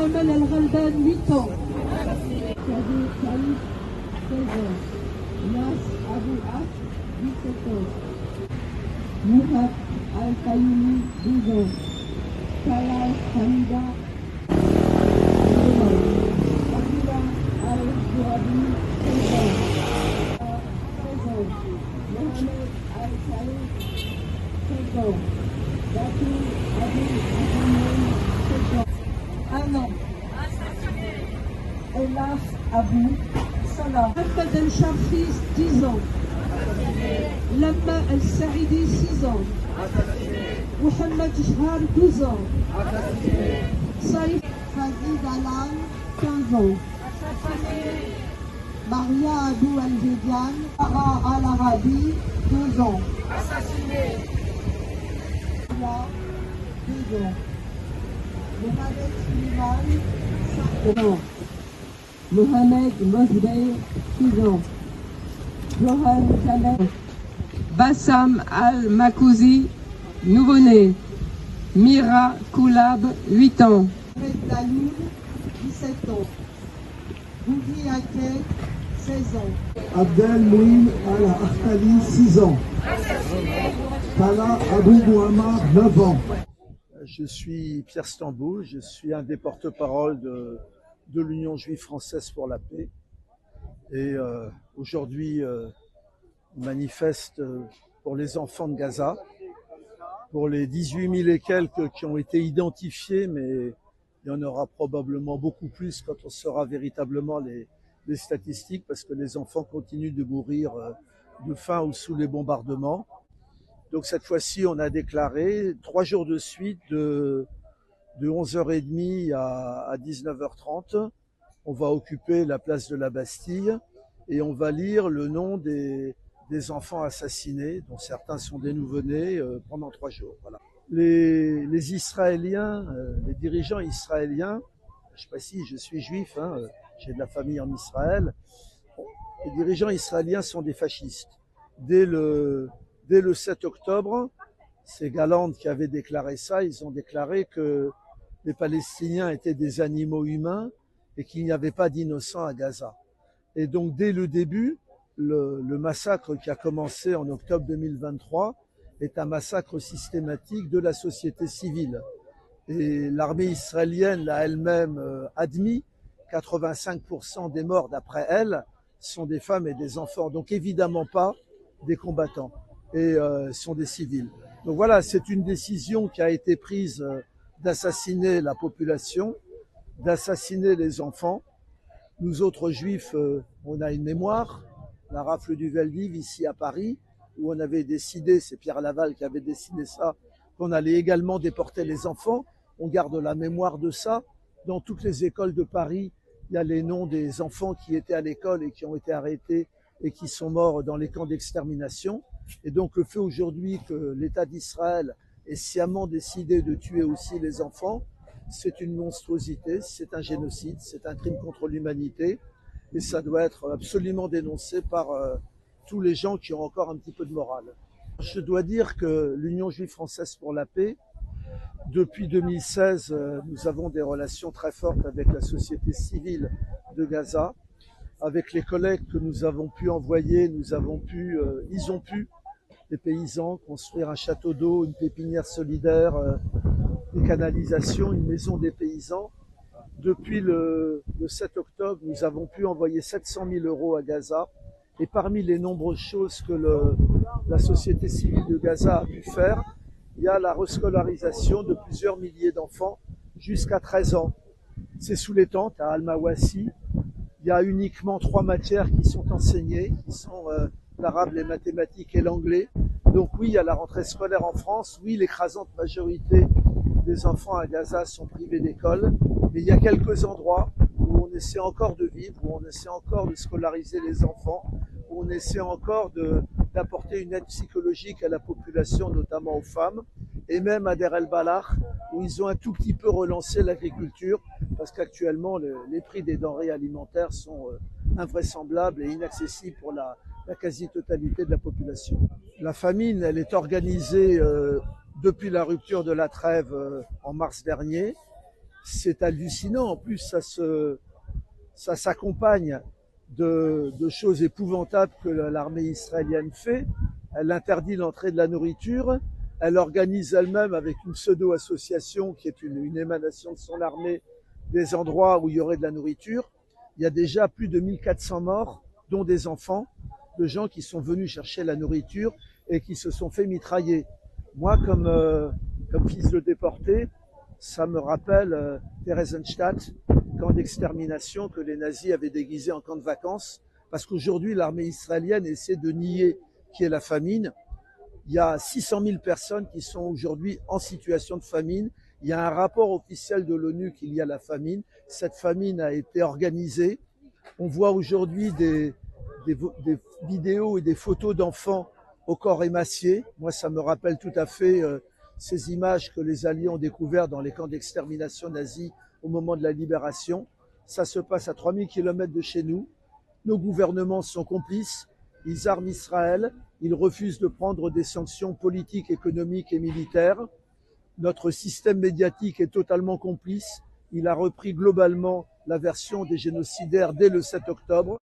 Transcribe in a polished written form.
محمد الغلبان 8 ans. Kadir Khalid 16 ans. Nas Abou Ak 17 ans. Mourad Al-Kayoumi 12 ans. Talal Hamida 9 ans. Abdullah Al-Zouabi 16 ans. 16 ans. Mohamed Al-Khalid 16 ans. Batou Abou Aboumoun 16 ans. 1 an. Elas Abou Salah. Ahmed El-Sharfi 10 ans. Lamma El-Saidi 6 ans. Mohamed Jhar 12 ans. Saïf Fazid Alal 15 ans. Maria Abou Al-Vidian Ara Al-Arabi 2 ans. Mohamed Suleiman 5 ans. Mohamed Mosbey 6 ans. Johan Khaled. Bassam Al-Makouzi, nouveau-né. Mira Koulab, 8 ans. Mohamed Daloul, 17 ans. Boudi Akel, 16 ans. Abdel Mouin Al-Akhtali, 6 ans. Tala Abou Mouhammad, 9 ans. Je suis Pierre Stamboul, je suis un des porte-parole de l'Union juive française pour la paix. Et aujourd'hui, on manifeste pour les enfants de Gaza, pour les 18 000 et quelques qui ont été identifiés, mais il y en aura probablement beaucoup plus quand on saura véritablement les statistiques, parce que les enfants continuent de mourir de faim ou sous les bombardements. Donc cette fois-ci, on a déclaré 3 jours de suite de 11h30 à 19h30. On va occuper la place de la Bastille et on va lire le nom des enfants assassinés, dont certains sont des nouveau-nés, pendant 3 jours. Voilà. Les Israéliens, les dirigeants israéliens, je précise, je suis juif, hein, j'ai de la famille en Israël, les dirigeants israéliens sont des fascistes. Dès le 7 octobre, c'est Galland qui avait déclaré ça, ils ont déclaré que les Palestiniens étaient des animaux humains et qu'il n'y avait pas d'innocents à Gaza. Et donc dès le début, le massacre qui a commencé en octobre 2023 est un massacre systématique de la société civile. Et l'armée israélienne l'a elle-même admis, 85% des morts d'après elle sont des femmes et des enfants, donc évidemment pas des combattants, et sont des civils. Donc voilà, c'est une décision qui a été prise d'assassiner la population, d'assassiner les enfants. Nous autres juifs, on a une mémoire, la rafle du Veldiv ici à Paris, où on avait décidé, c'est Pierre Laval qui avait décidé ça, qu'on allait également déporter les enfants. On garde la mémoire de ça. Dans toutes les écoles de Paris, il y a les noms des enfants qui étaient à l'école et qui ont été arrêtés et qui sont morts dans les camps d'extermination. Et donc le fait aujourd'hui que l'État d'Israël ait sciemment décidé de tuer aussi les enfants, c'est une monstruosité, c'est un génocide, c'est un crime contre l'humanité et ça doit être absolument dénoncé par tous les gens qui ont encore un petit peu de morale. Je dois dire que l'Union juive française pour la paix, depuis 2016, nous avons des relations très fortes avec la société civile de Gaza. Avec les collègues que nous avons pu envoyer, ils ont pu, les paysans, construire un château d'eau, une pépinière solidaire, des canalisations, une maison des paysans. Depuis le 7 octobre, nous avons pu envoyer 700 000 € à Gaza. Et parmi les nombreuses choses que la société civile de Gaza a pu faire, il y a la rescolarisation de plusieurs milliers d'enfants jusqu'à 13 ans. C'est sous les tentes à Al-Mawassi. Il y a uniquement 3 matières qui sont enseignées, qui sont l'arabe, les mathématiques et l'anglais. Donc oui, il y a la rentrée scolaire en France. Oui, l'écrasante majorité des enfants à Gaza sont privés d'école. Mais il y a quelques endroits où on essaie encore de vivre, où on essaie encore de scolariser les enfants, où on essaie encore d'apporter une aide psychologique à la population, notamment aux femmes, et même à Der El-Balah, où ils ont un tout petit peu relancé l'agriculture, parce qu'actuellement, les prix des denrées alimentaires sont invraisemblables et inaccessibles pour la quasi-totalité de la population. La famine, elle est organisée depuis la rupture de la trêve en mars dernier. c'est hallucinant. En plus, ça s'accompagne de choses épouvantables que l'armée israélienne fait. Elle interdit l'entrée de la nourriture. Elle organise elle-même, avec une pseudo-association qui est une émanation de son armée, des endroits où il y aurait de la nourriture. Il y a déjà plus de 1400 morts, dont des enfants, de gens qui sont venus chercher la nourriture et qui se sont fait mitrailler. Moi, comme fils de déporté, ça me rappelle Theresienstadt, camp d'extermination que les nazis avaient déguisé en camp de vacances, parce qu'aujourd'hui, l'armée israélienne essaie de nier qui est la famine. Il y a 600 000 personnes qui sont aujourd'hui en situation de famine. Il y a un rapport officiel de l'ONU qu'il y a la famine. Cette famine a été organisée. On voit aujourd'hui des vidéos et des photos d'enfants au corps émacié. Moi, ça me rappelle tout à fait ces images que les Alliés ont découvertes dans les camps d'extermination nazis au moment de la libération. Ça se passe à 3000 km de chez nous. Nos gouvernements sont complices. Ils arment Israël. Ils refusent de prendre des sanctions politiques, économiques et militaires. Notre système médiatique est totalement complice. Il a repris globalement la version des génocidaires dès le 7 octobre.